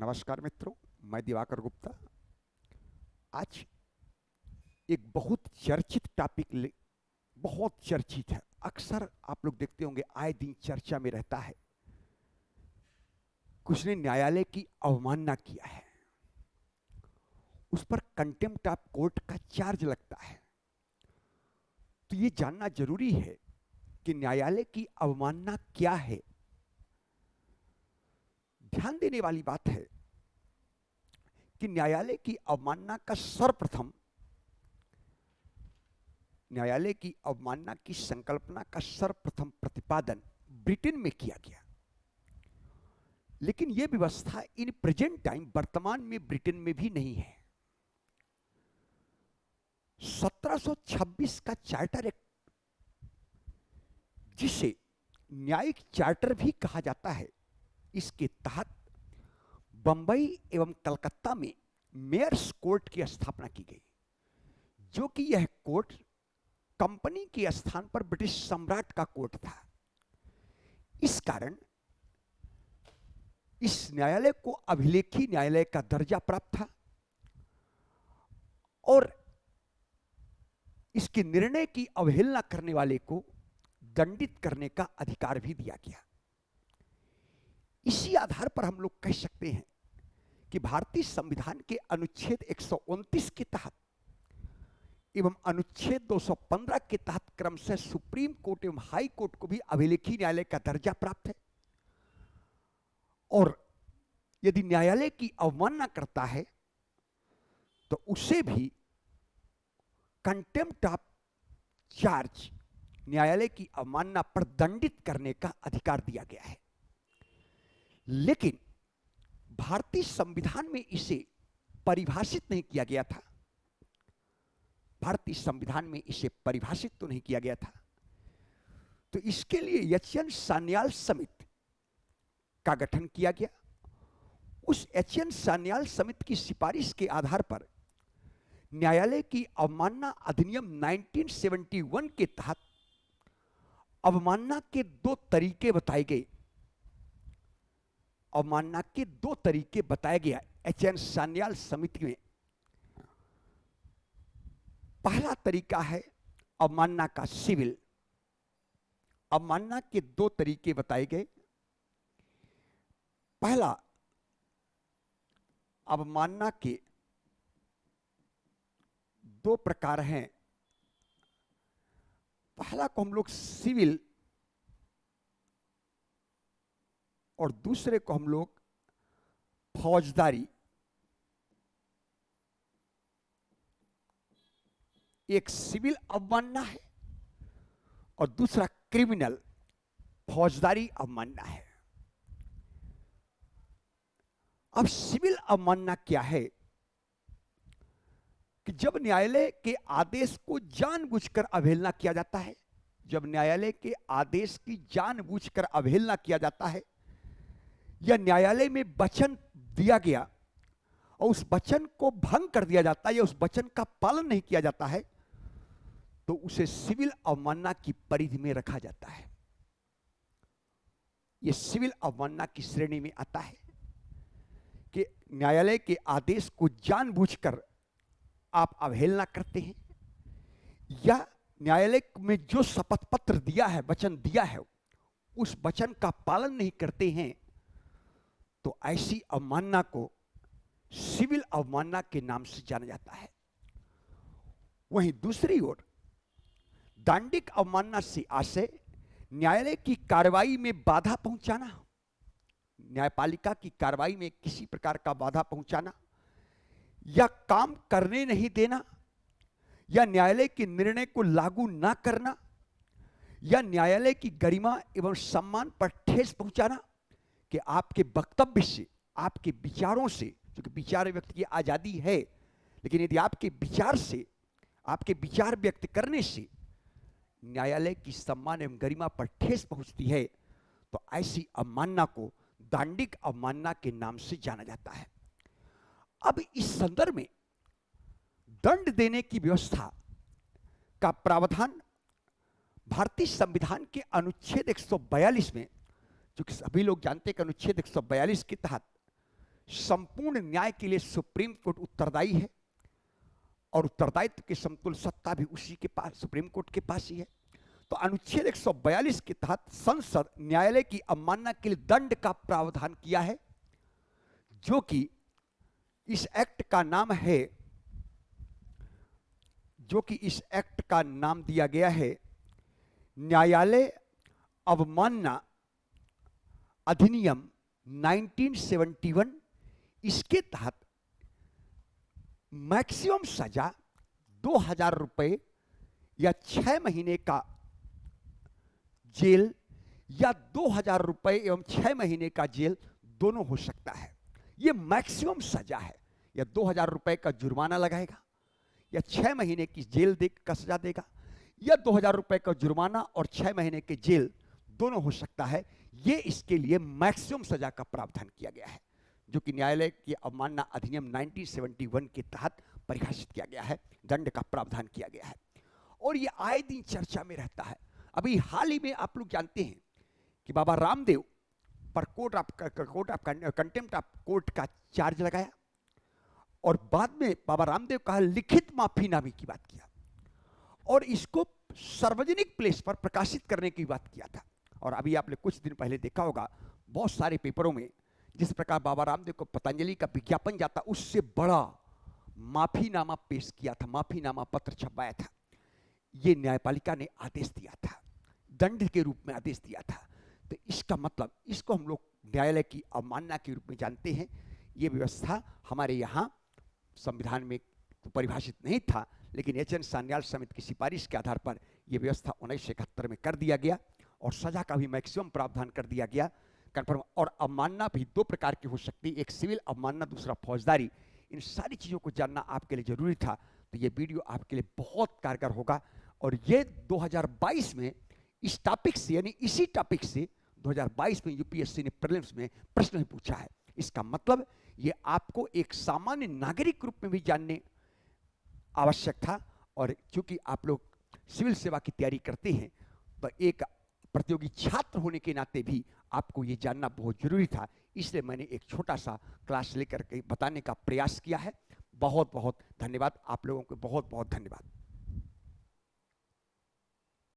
नमस्कार मित्रों, मैं दिवाकर गुप्ता। आज एक बहुत चर्चित टॉपिक, बहुत चर्चित है। अक्सर आप लोग देखते होंगे, आए दिन चर्चा में रहता है। कुछ ने न्यायालय की अवमानना किया है, उस पर कंटेम्प्ट ऑफ कोर्ट का चार्ज लगता है। तो ये जानना जरूरी है कि न्यायालय की अवमानना क्या है। ध्यान देने वाली बात है कि न्यायालय की अवमानना का सर्वप्रथम, न्यायालय की अवमानना की संकल्पना का सर्वप्रथम प्रतिपादन ब्रिटेन में किया गया। लेकिन यह व्यवस्था इन प्रेजेंट टाइम, वर्तमान में ब्रिटेन में भी नहीं है। 1726 का चार्टर एक्ट, जिसे न्यायिक चार्टर भी कहा जाता है, इसके तहत बंबई एवं कलकत्ता में मेयर्स कोर्ट की स्थापना की गई, जो कि यह कोर्ट कंपनी के स्थान पर ब्रिटिश सम्राट का कोर्ट था। इस कारण इस न्यायालय को अभिलेखी न्यायालय का दर्जा प्राप्त था और इसके निर्णय की अवहेलना करने वाले को दंडित करने का अधिकार भी दिया गया। इसी आधार पर हम लोग कह सकते हैं कि भारतीय संविधान के अनुच्छेद 129 के तहत एवं अनुच्छेद 215 के तहत क्रमशः सुप्रीम कोर्ट एवं हाई कोर्ट को भी अभिलेखी न्यायालय का दर्जा प्राप्त है। और यदि न्यायालय की अवमानना करता है तो उसे भी कंटेम्प्ट ऑफ चार्ज, न्यायालय की अवमानना पर दंडित करने का अधिकार दिया गया है। लेकिन भारतीय संविधान में इसे परिभाषित नहीं किया गया था। भारतीय संविधान में इसे परिभाषित तो नहीं किया गया था। तो इसके लिए एच.एन. सान्याल समिति का गठन किया गया। उस एच.एन. सान्याल समिति की सिफारिश के आधार पर न्यायालय की अवमानना अधिनियम 1971 के तहत अवमानना के दो तरीके बताए गए। अवमानना के दो तरीके बताया गया एच.एन. सान्याल समिति में। पहला तरीका है अवमानना का सिविल। अवमानना के दो तरीके बताए गए। पहला, अवमानना के दो प्रकार हैं। पहला को हम लोग सिविल और दूसरे को हम लोग फौजदारी। एक सिविल अवमानना है और दूसरा क्रिमिनल फौजदारी अवमानना है। अब सिविल अवमानना क्या है कि जब न्यायालय के आदेश को जानबूझकर अवहेलना किया जाता है, जब न्यायालय के आदेश की जानबूझकर अवहेलना किया जाता है, या न्यायालय में वचन दिया गया और उस वचन को भंग कर दिया जाता है या उस वचन का पालन नहीं किया जाता है, तो उसे सिविल अवमानना की परिधि में रखा जाता है। यह सिविल अवमानना की श्रेणी में आता है कि न्यायालय के आदेश को जानबूझकर आप अवहेलना करते हैं, या न्यायालय में जो शपथ पत्र दिया है, वचन दिया है, उस वचन का पालन नहीं करते हैं, तो ऐसी अवमानना को सिविल अवमानना के नाम से जाना जाता है। वहीं दूसरी ओर दांडिक अवमानना से आशय न्यायालय की कार्रवाई में बाधा पहुंचाना, न्यायपालिका की कार्रवाई में किसी प्रकार का बाधा पहुंचाना, या काम करने नहीं देना, या न्यायालय के निर्णय को लागू ना करना, या न्यायालय की गरिमा एवं सम्मान पर ठेस पहुंचाना कि आपके वक्तव्य से, आपके विचारों से, क्योंकि विचार व्यक्त की आजादी है, लेकिन यदि आपके विचार से, आपके विचार व्यक्त करने से न्यायालय की सम्मान एवं गरिमा पर ठेस पहुंचती है, तो ऐसी अवमानना को दांडिक अवमानना के नाम से जाना जाता है। अब इस संदर्भ में दंड देने की व्यवस्था का प्रावधान भारतीय संविधान के अनुच्छेद 142 में, जो कि सभी लोग जानते हैं कि अनुच्छेद 142 के तहत संपूर्ण न्याय के लिए सुप्रीम कोर्ट उत्तरदायी है और उत्तरदायित्व के समतुल्य सत्ता भी उसी के पास, सुप्रीम कोर्ट के पास ही है। तो अनुच्छेद 142 के तहत संसद न्यायालय की अवमानना के लिए दंड का प्रावधान किया है, जो कि इस एक्ट का नाम है, जो कि इस एक्ट का नाम दिया गया है न्यायालय अवमानना अधिनियम 1971। इसके तहत मैक्सिमम सजा 2000 रुपए या 6 महीने का जेल या 2000 रुपए एवं 6 महीने का जेल दोनों हो सकता है। यह मैक्सिमम सजा है। या 2000 रुपए का जुर्माना लगाएगा या 6 महीने की जेल का सजा देगा या 2000 रुपए का जुर्माना और 6 महीने के जेल दोनों हो सकता है। यह इसके लिए मैक्सिमम सजा का प्रावधान किया गया है, जो कि न्यायालय की अवमानना अधिनियम 1971 के तहत परिभाषित किया गया है, दंड का प्रावधान किया गया है। और यह आए दिन चर्चा में रहता है। अभी हाल ही में आप लोग जानते हैं कि बाबा रामदेव पर court of contempt of court का चार्ज लगाया और बाद में बाबा रामदेव का लिखित माफीनामे की बात किया और इसको सार्वजनिक प्लेस पर प्रकाशित करने की बात किया था। और अभी आपने कुछ दिन पहले देखा होगा बहुत सारे पेपरों में जिस प्रकार बाबा रामदेव को पतंजलि का विज्ञापन जाता, उससे बड़ा माफीनामा पेश किया था, माफीनामा पत्र छपवाया था। ये न्यायपालिका ने आदेश दिया था, दंड के रूप में आदेश दिया था। तो इसका मतलब, इसको हम लोग न्यायालय की अवमानना के रूप में जानते हैं। ये व्यवस्था हमारे यहाँ संविधान में तो परिभाषित नहीं था, लेकिन एच.एन. सान्याल समिति की सिफारिश के आधार पर यह व्यवस्था 1971 में कर दिया गया और सजा का भी मैक्सिमम प्रावधान कर दिया गया। कन्फर्म। और अवमानना भी दो प्रकार की हो सकती है, एक सिविल अवमानना, दूसरा फौजदारी। इन सारी चीज़ों को जानना आपके लिए जरूरी था, तो ये वीडियो आपके लिए बहुत कारगर होगा। और ये 2022 में इस टॉपिक से, यानी इसी टॉपिक से 2022 में यूपीएससी ने प्रीलिम्स में प्रश्न भी पूछा है। इसका मतलब ये आपको एक सामान्य नागरिक रूप में भी जानने आवश्यक था। और चूंकि आप लोग सिविल सेवा की तैयारी करते हैं, तो एक प्रतियोगी छात्र होने के नाते भी आपको ये जानना बहुत जरूरी था। इसलिए मैंने एक छोटा सा क्लास लेकर के बताने का प्रयास किया है। बहुत बहुत धन्यवाद, आप लोगों को बहुत बहुत धन्यवाद।